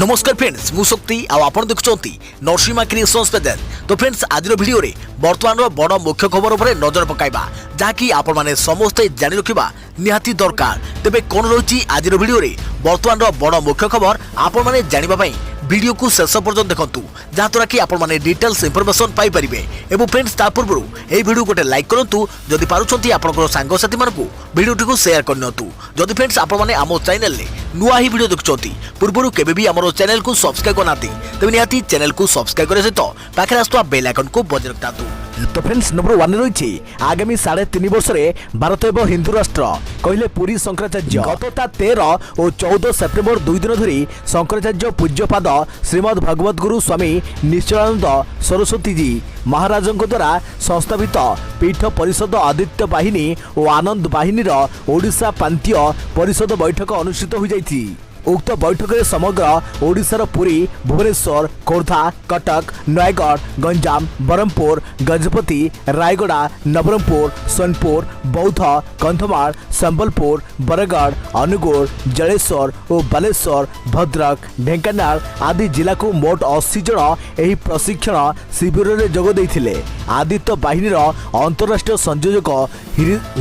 नमस्कार फ्रेंड्स मु शक्ति आपण देखुंती नरसिंहा क्रिएशंस पेज। तो फ्रेंड्स आज वीडियो रे वर्तमान बड़ मुख्य खबर उपर नजर पकाइबा जहाँकि आपण माने समस्ते जानि रखिबा निहाती दरकार। तेबे कोन रही आज वीडियो रे वर्तमान बड़ मुख्य खबर आपण माने जानिबा पई वीडियो को शेष पर्यंत देखंतु जहाँद्वारा कि आपण माने डिटेल्स इंफॉर्मेशन पाई परिबे। एवं फ्रेंड्स ता पूर्व ए वीडियो गोटे लाइक करंतु जदि पारुछंती आपनकर सांग साथी मानकु वीडियो को शेयर करनतु। जदि फ्रेंड्स आपण माने आमो चैनल ले नुआ ही वीडियो देखुछंती पूर्व केबे भी हमरो चैनल को सब्सक्राइब करनाती तबे निहाती चैनल को सब्सक्राइब करे सहित पाखे आस्तुवा बेल आइकन को बजाय रखतातु। तो फ्रेंड्स नंबर 1 रही आगामी 3.5 वर्ष भारत एवं हिंदू राष्ट्र कहले पुरी शंकराचार्य। गतता 13 और 14 सेप्टेम्बर 2 दिन धरी शंकराचार्य पूज्यपाद श्रीमद भगवत गुरु स्वामी निश्चलानंद सरस्वती जी महाराज द्वारा संस्थापित पीठ परिषद आदित्य बाहिनी और आनंद बाहिनी ओडिशा प्रांतीय परिषद बैठक अनुष्ठित हो जाइथि। उक्त बैठक में समग्र ओडिशार पुरी भुवनेश्वर खोर्धा कटक नयगढ़ गंजाम बरहमपुर गजपति रायगड़ा नवरंगपुर सोनपुर बौद्ध कंधमाल संबलपुर बरगढ़ अनुगुल जलेश्वर और बालेश्वर भद्रक ढेंकानाल आदि जिला को मोट 80 जन एही प्रशिक्षण शिविर में जोग देइथिले। आदित्य बाहिनी अंतरराष्ट्रीय संयोजक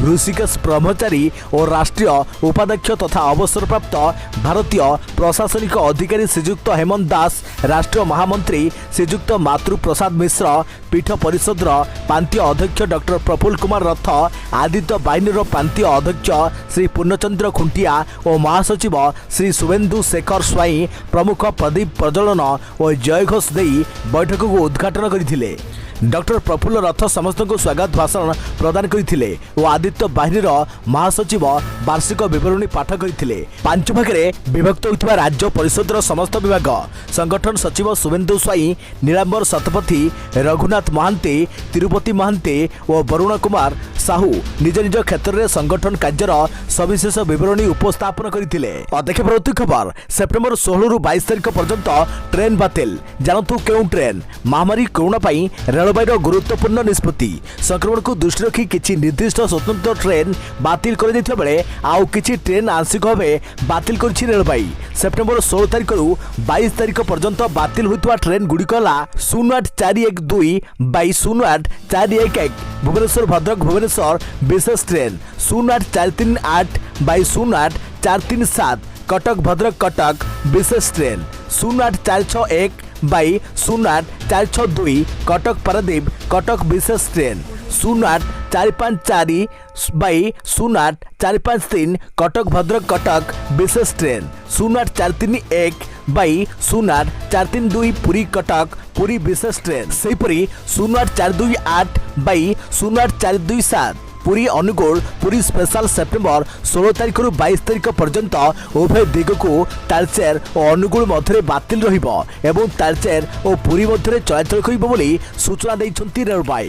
ऋषिकेश ब्रह्मचारी और राष्ट्रीय उपाध्यक्ष तथा अवसरप्राप्त भारतीय प्रशासनिक अधिकारी श्रीजुक्त हेमंत दास राष्ट्रीय महामंत्री श्रीजुक्त मातृ प्रसाद मिश्र पीठ परिषद प्रांतीय अध्यक्ष डॉक्टर प्रफुल्ल कुमार रथ आदित्य बाहिनी प्रांतीय अध्यक्ष श्री पूर्णचंद्र खुंटिया और महासचिव श्री शुभेन्दु शेखर स्वाई प्रमुख प्रदीप प्रज्वलन और जय घोष दे बैठक को उद्घाटन करथिले। डॉक्टर प्रफुल्ल रथ समस्त को स्वागत भाषण प्रदान करथिले और आदित्य बाहिनी महासचिव वार्षिक विवरणी पाठ करथिले। 5 भागे विभक्त होइतबा राज्य परिषद समस्त विभाग संगठन सचिव शुभेन्दु स्वाई नीलांबर शतपथी रघुनाथ महांती तिरुपति महांती और वरुण कुमार साहू निज निज क्षेत्र में संगठन कार्यर सविशेष विवरणी उपस्थापन करथिले। देखिए प्रति खबर सेप्टेम्बर 16 रु 22 तारिख पर्यंत ट्रेन बातिल जानतु केउ ट्रेन महामारी कोरोना पाई रेलवे गुरुत्वपूर्ण निष्पत्ति संक्रमण को दृष्टि रखी किछि निर्दिष्ट स्वतंत्र ट्रेन बातिल कर दैथिबा बेले आउ किछि ट्रेन आंशिक भावे बातिल करछि रेलवे। सेप्टेम्बर 16 तारिख रु 22 तारिख पर्यंत बातिल होइतबा ट्रेन गुडी कला 08412 बाई 08411 भुवनेश्वर भद्रक भुवनेश्वर विशेष ट्रेन 08438 बाई 08437 कटक भद्रक कटक विशेष ट्रेन 08461 बाई 08462 कटक पारादीप कटक विशेष ट्रेन 08454 बाई 08453 कटक भद्रक कटक विशेष ट्रेन 08431 बाई 08432 पुरी कटक पुरी विशेष ट्रेन सेहीपरि 08428 by 08427 Puri Angul Puri special September 16 तारिख रु 22 तारिख पर्यंत उभय दिग को तालचेर और अनुगुल मध्य बातिल रहिबो एवं तालचेर और पुरी मध्य चलाचल करिबो बोली सूचना दैछंती रेलवे।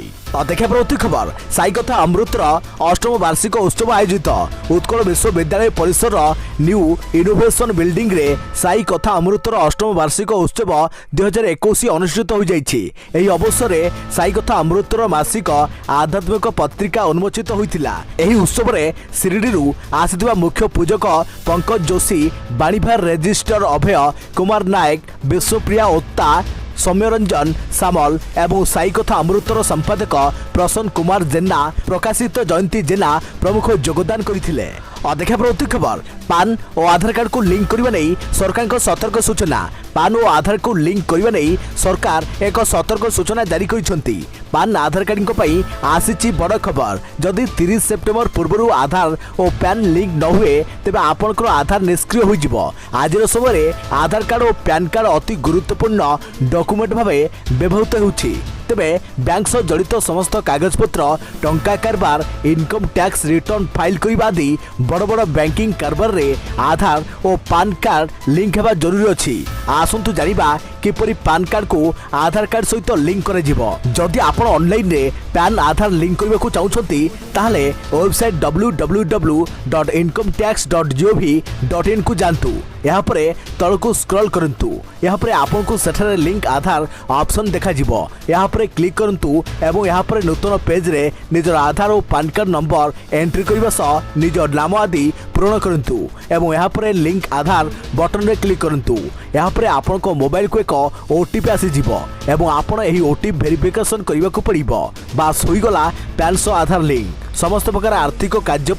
देखा प्रति खबर साई कथा अमृतर अष्टम वार्षिक उत्सव आयोजित उत्कल विश्वविद्यालय परिसर न्यू इनोवेशन बिल्डिंग रे साई कथा अमृतर अष्टम वार्षिक उत्सव 2021 अनुष्ठित हो जाइछि। एही अवसर रे साई कथा अमृतर मासिक आध्यात्मिक पत्रिका उन्मोचित होइतिला। एही उत्सव रे शिरडीरू आसिथिबा मुख्य पूजक पंकज जोशी बाणीभार रेजिस्टर अभय कुमार नायक विश्वप्रिया ओत्ता सौम्यरंजन सामल एवं साई कथा अमृतर संपादक प्रसन्न कुमार जेना प्रकाशित जयंती जेना प्रमुख योगदान करथिले। देखा प्रति खबर पान और आधार कार्ड को लिंक करने नहीं सरकार को सतर्क सूचना। पान और आधार को लिंक करने नहीं सरकार एक सतर्क सूचना जारी करिसेंती। पान आधार कार्ड आसी बड़ खबर जदि 30 सेप्टेम्बर पूर्व आधार और पैन लिंक न हुए तेज आपंकर आधार निष्क्रिय हो आज समय आधार कार्ड और पैन कार्ड अति गुरुत्वपूर्ण डॉक्यूमेंट भाव व्यवहृत होछि। तेबे बैंक सह जड़ित समस्त कागजपत्र टंका कारबार इनकम टैक्स रिटर्न फाइल करने आदि बड़ बड़ बैंकिंग कारबार रे आधार और पान कार्ड लिंक हेबा जरूरी अछि। आसंतु जानिबा किपरि पैन कार्ड को आधार कार्ड सहित लिंक कर जदि आपण ऑनलाइन रे पैन आधार लिंक करबा को चाहउछंती ताहले वेबसाइट www.incometax.gov.in को जानतु। यहाँ पर तलको स्क्रॉल करंतु। यहाँ पर आपन को सेठारे लिंक आधार ऑप्शन देखा जिवो। यहाँ पर क्लिक करंतु एवं यहाँ पर नूतन पेज रे निजर आधार और पैन कार्ड नंबर एंट्री करबा सह निजर नाम आदि पूर्ण करंतु एवं यहाँ पर लिंक आधार बटन रे क्लिक करंतु। यहाँ पर आपन को मोबाइल को एक ओटीपी आसी जिवो एवं आपन एही ओटीपी वेरिफिकेशन करबा को पड़िबो। बास होई गला पैन सह आधार लिंक। समस्त प्रकार आर्थिक कार्य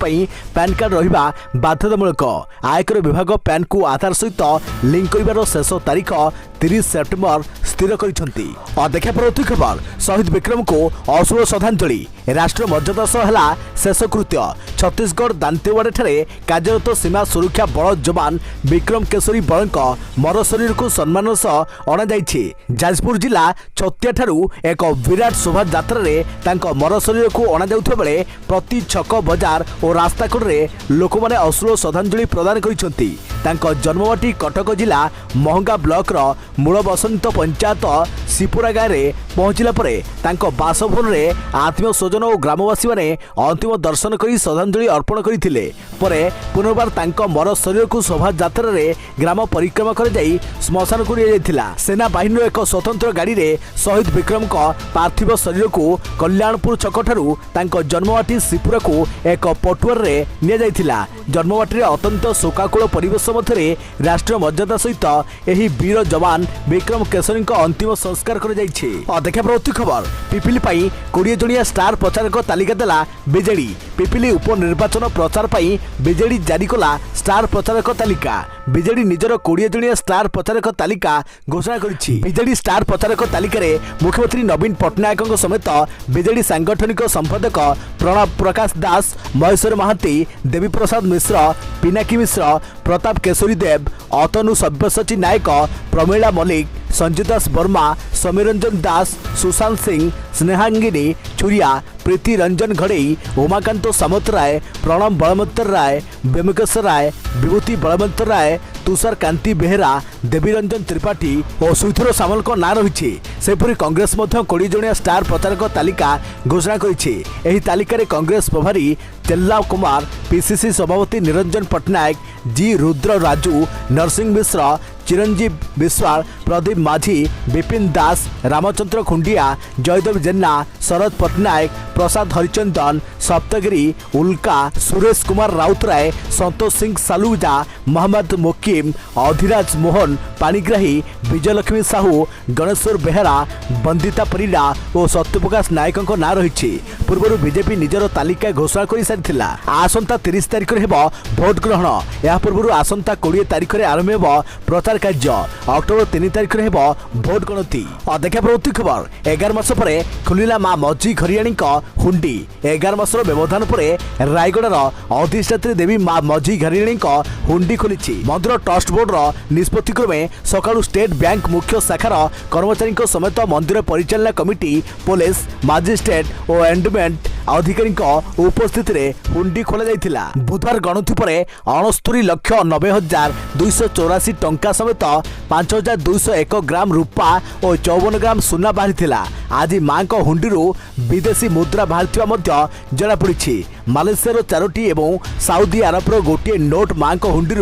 पैन कार्ड रहिबा बाध्यतामूलक। आयकर विभाग पैन को आधार सहित लिंक करिबार शेष तारीख 30 सेप्टेम्बर स्थिर करिसंती। देखा परवर्ती खबर शहीद विक्रम को अश्रुल श्रद्धांजलि। राष्ट्र मर्यादा सह हला शेष कृत्य। छत्तीसगढ़ दांतेवाड़ा ठारे कार्यरत सीमा सुरक्षा बल जवान विक्रम केशरी बलक मर शरीर को सम्मान सह अणा जाइछि। जाजपुर जिला छतिया ठारू एक विराट शोभा यात्रा रे तांको मर शरीर को अणा जाउथबा बेले प्रति छक बजार और रास्ता कड़े लोक मैंने अश्रुल श्रद्धांजलि प्रदान करिसंती। तांको जन्ममाटी कटक जिला महंगा ब्लॉक रो मूल बसंत पंचायत सिपुरा गाँव में पहुंचला परे तांको बासभवन रे आत्मीय स्वजन और ग्रामवासी माने अंतिम दर्शन करी श्रद्धांजलि अर्पण करथिले। परे पुनर्बार तांको मर शरीर को शोभा यात्रा रे ग्राम परिक्रमा कर जाई श्मशान को लिया। सेना बाहिनी एक स्वतंत्र गाड़ी रे शहीद विक्रम को पार्थिव शरीर को कल्याणपुर छक ठारू तांको जन्ममाटी सिपुरा को एक पटुआर रे निया जाइथिला। जन्ममाटी अत्यंत शोकाकुल परिवेश मध्य राष्ट्रीय मर्यादा सहित एही वीर जवान विक्रम केशरी अंतिम संस्कार कर जाइछे। देखा परवर्ती खबर पिपिली 20 जणिया स्टार प्रचारक तालिका देला बीजेडी। पिपिली उपनिर्वाचन प्रचार पाई बीजेडी जारी कला स्टार प्रचारक तालिका। बीजेडी निजर 20 जणिया स्टार प्रचारक तालिका घोषणा करिछि। बीजेडी स्टार प्रचारक तालिका रे मुख्यमंत्री नवीन पट्टनायक समेत बीजेडी सांगठनिक संपादक प्रणव प्रकाश दास, महेश्वर महांती, देवी प्रसाद मिश्र, पिनाकी मिश्र, प्रताप केशरी देव, अतनु सब्यसाची नायक, प्रमीला मल्लिक, संजय दास वर्मा, समीरंजन दास, सुशांत सिंह, स्नेहांगिनी छुरिया, प्रीति रंजन घड़ई, उमाकांत सामंतराय, प्रणव बलवंतर राय, बेमुकेश्वर राय, विभूति बलवंतर राय, तुषार कांति बेहेरा, देवीरंजन त्रिपाठी और सुधीर सामल को नाम रही। सेपरी कांग्रेस 20 जणिया स्टार प्रचारक तालिका घोषणा करिछि। एही तालिका कांग्रेस प्रभारी तेल्ला कुमार, पीसीसी सभापति निरंजन पट्टनायक, जी रुद्र राजू, नरसिंह मिश्र, चिरंजीव विश्वाल, प्रदीप माझी, विपिन दास, रामचंद्र खुंडिया, जयदेव जेन्ना, शरद पट्टनायक, प्रसाद हरिचंदन, सप्तगिरी उल्का, सुरेश कुमार राउतराय, संतोष सिंह सालुजा, मोहम्मद मुकीम, अधिराज मोहन पाणिग्राही, विजयलक्ष्मी साहू, गणेश्वर बेहेरा, बंदिता परिडा और सत्यप्रकाश नायक नाम रही। पूर्व बीजेपी निजर तालिका घोषणा कर सारी। आसंता 30 तारिख हेबो भोट ग्रहण। या पूर्व आसंता 20 तारिख आरंभ हेबो प्रचार कार्य। अक्टोबर 3 तारिख हेबो भोट गणति। देखा परवर्ती खबर 11 मास पर खुलिला मां मझी घरियाणी हुंडी। 11 मासर व्यवधान पर रायगढ़ अधिष्ठात्री देवी मां मझी घरियाणी हुंडी खोली। मंदिर ट्रस्ट बोर्ड निष्पत्ति क्रमे सकाळु स्टेट बैंक मुख्य शाखार कर्मचारी समेत मंदिर परिचालना कमिटी, पुलिस, मजिस्ट्रेट और एंडोमेंट अधिकारी उपस्थित रे हुंडी खोला जाइथिला। बुधवार गणति पर 69,90,284 टंका समेत 5,201 ग्राम रूपा और 54 ग्राम सुना बाहरिथिला। आज मां को हुंडी विदेशी मुद्रा बाहरिथिबा मध्य जणा पड़िछि। मालयेशिया 4टी एवं साउदी अरबर गोटे नोट मां को हुंडी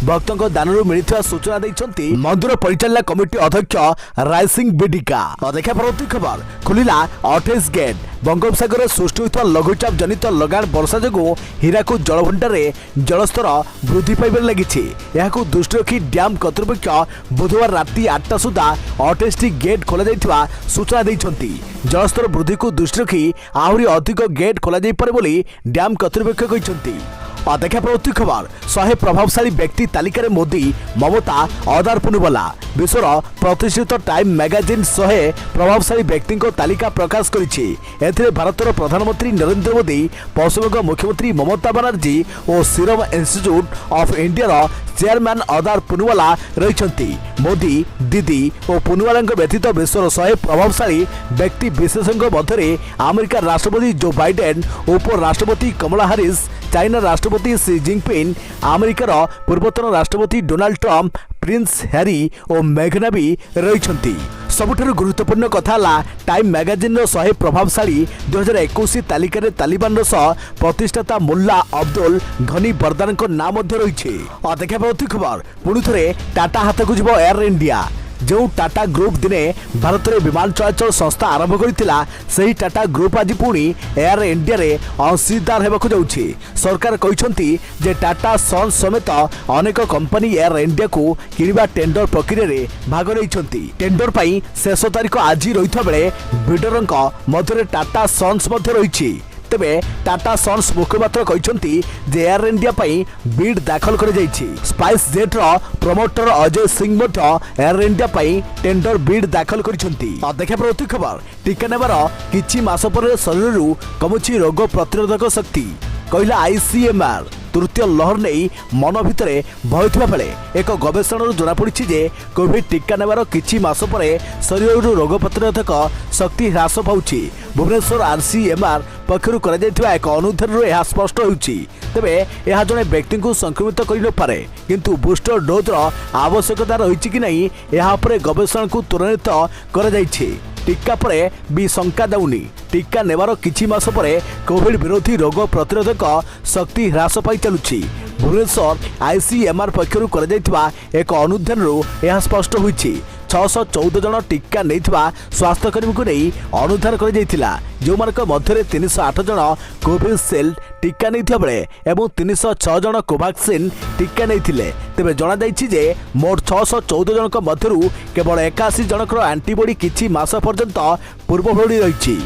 भक्तों दानरू मिलिथिबा सूचना दैछंती मंदिर परिचालना कमिटी अध्यक्ष राय सिंह बिडिका। देखा परवर्ती खबर खुलिला 28 गेट। बंगोपसागर सृष्टि होता लघुचाप जनित लगाण वर्षा जो हीराकुद जलभंडार जलस्तर वृद्धि पाइबार लगी। यहां दृष्टि रखी डैम कर्तृपक्ष बुधवार राति 8टा सुधा 28टी गेट खोल सूचना देइछंती। जलस्तर वृद्धि को दृष्टि रखी आहरी अधिक गेट खोल डैम कर्तृपक्ष कहते। देखा परवर्ती खबर 100 प्रभावशाली व्यक्ति तालिका रे मोदी, ममता, अदार पुनवाला। विश्वर प्रतिष्ठित टाइम मैगजीन 100 प्रभावशाली व्यक्ति तालिका प्रकाश करिछि। एथिरे भारतर प्रधानमंत्री नरेंद्र मोदी, पश्चिमबंग मुख्यमंत्री ममता बनर्जी और Serum Institute of India chairman Adar Poonawalla रहिछंती। मोदी, दीदी और पुनवाला व्यतीत विश्वर 100 प्रभावशाली व्यक्ति विशेषज्ञ मध्य अमेरिका राष्ट्रपति जो बाइडेन, उपराष्ट्रपति कमला हारिस, ଚାଇନା ରାଷ୍ଟ୍ରପତି ସି ଜିନପିଙ୍ଗ, ଆମେରିକାର ପୂର୍ବତନ ରାଷ୍ଟ୍ରପତି ଡୋନାଲ୍ଡ ଟ୍ରମ୍ପ, ପ୍ରିନ୍ସ ହ୍ୟାରି ଓ ମେଘନା ବି ରହିଛନ୍ତି। ସବୁଠାରୁ ଗୁରୁତ୍ୱପୂର୍ଣ୍ଣ କଥା ହେଲା ଟାଇମ୍ ମ୍ୟାଗାଜିନ୍ର 100 ପ୍ରଭାବଶାଳୀ 2021 ତାଲିକାରେ ତାଲିବାନର ସହ ପ୍ରତିଷ୍ଠାତା ମୁଲ୍ଲା ଅବଦୁଲ ଘନି ବର୍ଦାନଙ୍କ ନାଁ ମଧ୍ୟ ରହିଛି। ଦେଖା ପରବର୍ତ୍ତୀ ଖବର ପୁଣି ଥରେ ଟାଟା ହାତକୁ ଯିବ ଏୟାର ଇଣ୍ଡିଆ। जो टाटा ग्रुप दिने भारत में विमान चलाचल संस्था आरंभ करथिला सही टाटा ग्रुप आज पुणी एयर इंडिया रे अंशीदार हेबाकु जाउछि। सरकार कहिसंती जे टाटा सन्स समेत अनेक कंपनी एयर इंडिया को किनिबा टेंडर प्रक्रिया रे भाग रहिसंती। टेंडर पई शेष तारीख आज रहिथा बेले बिडरंक मध्य टाटा सन्स मध्य रहिछि। तेबे टाटा सन्स मुखपात्र कहते जे एयर इंडिया पई बिड दाखल कर स्पाइस जेट रो promoter Ajay Singh Air India पई टेंडर बिड दाखल करछंती। देखा प्रति खबर टीका नेबार किछि मास पर शरीर कमुछि रोग प्रतिरोधक शक्ति कहला आईसीएमआर। तृतीय लहर नहीं मन भितर भय थिबा बेले एक गवेषणा जना पड़ी जे कोविड टीका नेबार किछि मास पर शरीर रोग प्रतिरोधक शक्ति ह्रास पाउछि। भुवनेश्वर आरसीएमआर पक्षर कर एक अनुधान यह स्पष्ट होउछि। तेबे यह जड़े व्यक्ति को संक्रमित कर न पारे किंतु बूस्टर डोज आवश्यकता रही कि नहीं यह गवेषणा को त्वरान्वित कर टीका परे भी शंका दाउनी। टीका नेबार किछि मास परे कोविड विरोधी रोग प्रतिरोधक शक्ति ह्रास पाई चलुछि। भुवनेश्वर आईसीएमआर पक्षर कर एक अनुधान यह स्पष्ट होइछि। 614 जन टीका नैथिबा स्वास्थ्यकर्मी को नहीं अनुधान कर जो मध्य 308 जन कोविशील्ड टीका नैथिबा बेले एवं 306 जन कोवैक्सीन टीका नैथिले। तेबे जना जाइछि जे मोट 614 जनक मध्यरु केवल 81 जनकर एंटीबॉडी किछि मास पर्यंत पूर्व भଳି रहिछि।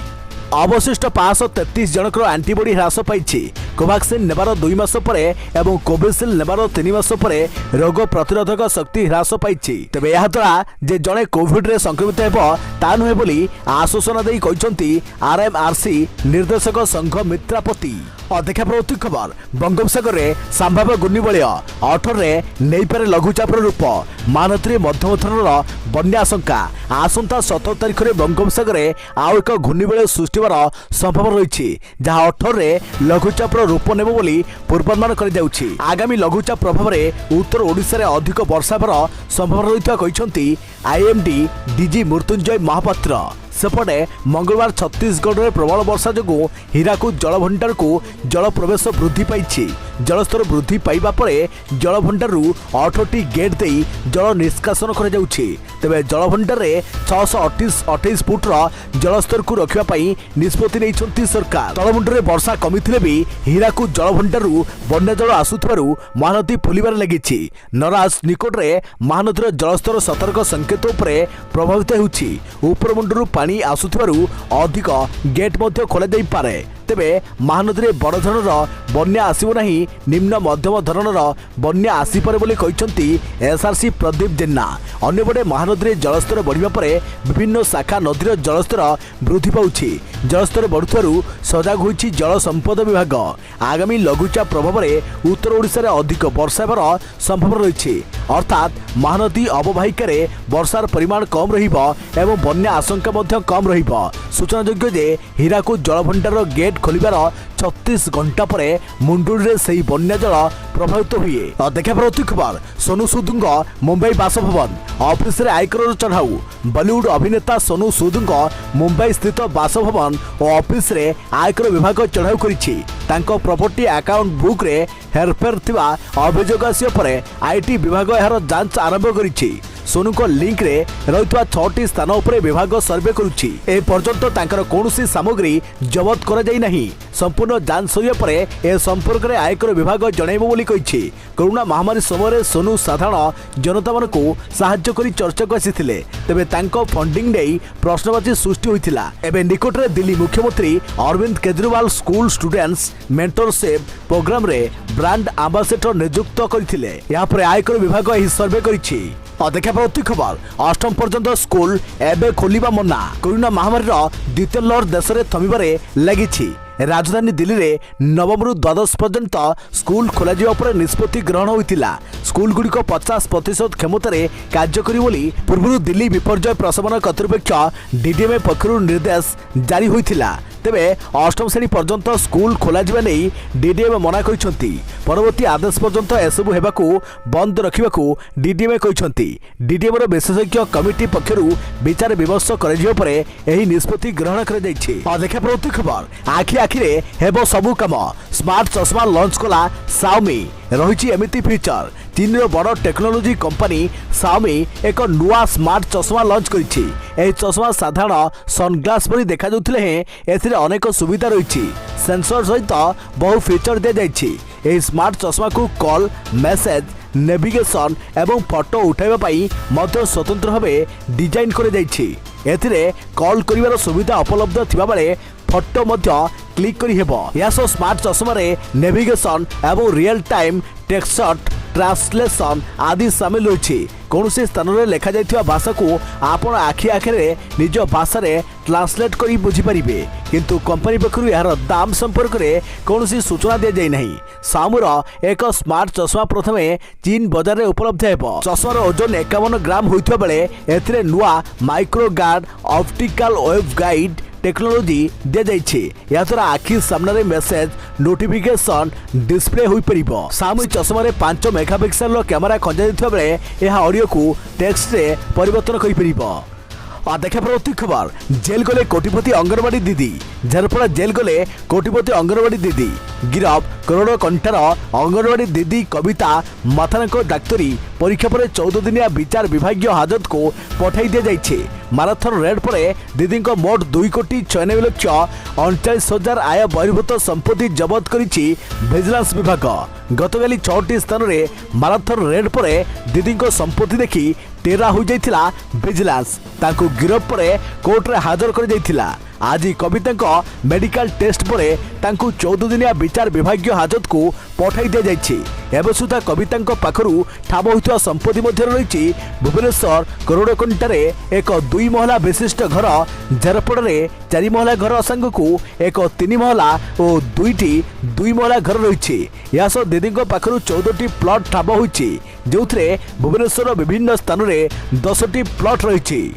अवशिष्ट 533 जनकर एंटीबॉडी ह्रास पाई। कोवैक्सीन नेबार 2 मास परे एवं कोविशील्ड नेबार 3 मास परे रोग प्रतिरोधक शक्ति ह्रास पाई। तेबे यह द्वारा जे जड़े कोविड रे संक्रमित हेबो ता नुहे बोली आश्वासन देई कहिसंती आरएमआरसी निर्देशक संघ मित्रापति। देखा प्रवृत्ति खबर बंगोपसागर में संभाव्य घूर्णिबलय 18 रे नहीं पारे लघुचापर रूप महानदी मध्यम धरणर बन्या आशंका। आसंता 17 तारीख में बंगोपसागर में आउ एक घूर्णिबलय सृष्टि होवार संभावना रही जहां 18 रे लघुचापर रूप नेब बोली पूर्वानुमान कर जाउछि। आगामी लघुचाप प्रभाव में उत्तर ओडिशा रे अधिक वर्षा होवार संभावना रही कहिसंती आईएमडी डीजी मृत्युंजय महापात्र। सेपटे मंगलवार छत्तीसगढ़ में प्रबल वर्षा जो हीराकुद जलभंडार को जल प्रवेश वृद्धि पाई। जलस्तर वृद्धि पाइबा परे जलभंडार 18टी गेट दे जल निष्कासन कर जाउछि। तेबे जलभंडार रे 628 फुटर जलस्तर को रखिबा पई निष्पत्ति नैछंती सरकार। तलमुंडरे वर्षा कमिथिले भी हीराकुद जलभंडार बन्या जल आसुथबारु महानदी फुलिबार लागिछि। नराज निकट रे महानदीर जलस्तर सतर्क संकेत उपरे प्रभावित होउछि। उपरमुंडरू पानी आसुथबारु अधिक गेट मध्य खोला जाई पारे। तेबे महानदी में बड़ धरणर बन्या आसब ना निम्न मध्यम धरणर बन्या आसीपे बोली कहते एसआरसी प्रदीप जेना। अन्यपटे महानदी में जलस्तर बढ़िबा परे विभिन्न शाखा नदीर जलस्तर वृद्धि पाउछि। जलस्तर बढ़ुथिबारु सजाग होइछि जल संपद विभाग। आगामी लघुचाप प्रभाव में उत्तर ओडिशा रे अधिक वर्षा होबार संभावना रही अर्थात महानदी अववाहिका रे वर्षार परिमाण कम रहिबो एवं बन्या आशंका मध्य कम रहिबो। सूचनायोग्य जे हीराकुद जलभंडार गेट खोलिबार 36 घंटा पर मुंडुरी से बन्या जल प्रभावित हुए। देखा प्रति खबर सोनू सूदुंग मुंबई बासभवन ऑफिस रे आयकर चढ़ाऊ। बॉलीवुड अभिनेता सोनू सूदुंग मुंबई स्थित बासभवन और ऑफिस रे आयकर विभाग चढ़ाऊ करिछि। तांको प्रॉपर्टी अकाउंट बुक रे हेरफेर थिबा अभियोग आसिया परे आईटी विभाग यार जांच आरंभ करिछि। सोनू को लिंक रे रहितवा 6टी स्थान उपरे विभाग सर्वे करुछि। ए पर्यंत तांकर कोनोसी सामग्री जब्त करा जाई नाही। संपूर्ण जांच सरिया परे ए संपर्क रे आयकर विभाग जणाइबो बोली कहिछि। कोरोना महामारी समय सोनू साधारण जनता मन को सहाय्य करी चर्चा को आसीथिले। तेबे तांको फंडिंग नै प्रश्नवाची सृष्टि होइथिला। एबे निकट रे दिल्ली मुख्यमंत्री Arvind Kejriwal school students mentorship programme रे ब्रांड एम्बेसडर नियुक्त करथिले। या पर आयकर विभाग एही सर्वे करिछि। देखा प्रति खबर अष्टम पर्यंत स्कूल एबे खोलिबा मना। कोरोना महामारी द्वितीय लहर देश में थमिबारे लगी। राजधानी दिल्ली रे नवम द्वादश पर्यंत स्कूल खोल निष्पत्ति ग्रहण होता। स्कूल गुड़िक 50% क्षमतार कार्य करी बोली पूर्व दिल्ली विपर्यय प्रशमन कर्तृपक्ष डीडीएमए पक्षर निर्देश जारी होता। तेबे अष्टम श्रेणी पर्यंत स्कूल खोल डीडीएमए मना करछंती। परवर्ती आदेश पर्यंत एसबू हेबाकू बंद रखिबाकू डीडीएमए कहछंती। डीडीएमए विशेषज्ञ कमिटी पक्षरु विचार विमर्श कराजिबा परे एही निष्पत्ति ग्रहण करा जायछि। देखा प्रति खबर आखि आखिरे हेबो सबु काम। स्मार्ट चश्मा लॉन्च कला Xiaomi रही एमिति फीचर। चीन रो बड़ टेक्नोलोजी कंपनी Xiaomi एक नुआ स्मार्ट चश्मा लॉन्च करिछि। एही चश्मा साधारण सनग्लास परि देखा जाउथिले हे एथिरे अनेक सुविधा रही। सेंसर सहित बहु फीचर दे जाइछि। एही स्मार्ट चश्मा को कॉल मैसेज नेविगेशन एवं फोटो उठाइबा पई मध्य स्वतंत्र भावे डिजाइन करे जाइछि। एथिरे कॉल करिवार सुविधा उपलब्ध थिबा बेले फोटो मध्य क्लिक करी हेबो। या सो स्मार्ट चश्मा रे नेविगेशन एवं रियल टाइम टेक्स्ट ट्रांसलेशन आदि शामिल होछि। कौनसी स्थान में लिखा जाइथिबा भाषा को आपण आखि आखिरे निज भाषा रे ट्रांसलेट करी बुझी परिबे। किंतु कंपनी पक्षरु यार दाम संपर्क रे कौनसी सूचना दे जाय नहीं। Xiaomi एक स्मार्ट चश्मा प्रथमे चीन बाजार रे उपलब्ध हेबो। चश्मार ओजन 51 ग्राम होइथिबा बेले एथिरे नुआ micro guard optical wave guide technology दे जाइछे। या द्वारा आखि सामने मेसेज नोटिफिकेशन डिस्प्ले होई परिबो। Xiaomi चश्मा रे 5 मेगापिक्सल रो कैमरा खंजा दिथिबा बेले यह ऑडियो को टेक्स्ट रे परिवर्तन करि परिबो। देखा प्रति खबर जेल गले कोटिपति अंगनवाड़ी दीदी। झारपड़ा जेल गले कोटिपति अंगनवाड़ी दीदी गिरफ। करोड़ कंठार अंगनवाड़ी दीदी कविता माथानक डाक्तरी परीक्षा पर 14 दिनिया विचार विभागीय हाजत को पठाई दि जाइछे। माराथन रेड पर दीदी मोट 2,96,39,000 आय बहिर्भूत संपत्ति जबत करिछि विजिलेंस विभाग। गतकाली 6टी स्थान में माराथन रेड पर दीदी संपत्ति देखि टेरा हो जाइथिला विजिलेंस। तांको गिरफ पर कोर्ट रे हाजर कर जाइथिला। आज कविता मेडिकल टेस्ट पर 14 दिनिया विचार विभागीय हाजत को पठाई दि जाइछि। एवं सुधा कविता पाखरु ठाब होइथिबा संपत्ति मध्य रही भुवनेश्वर करोड़कंटारे एक 2 महला विशिष्ट घर। झारपड़े 4 महला घर सांग को एक 3 महला और 2टी 2 महला घर रही। या सह दीदी पाखरु 14टी प्लॉट ठाब होइछि, जो भुवनेश्वर विभिन्न स्थान में 10टी प्लॉट रही।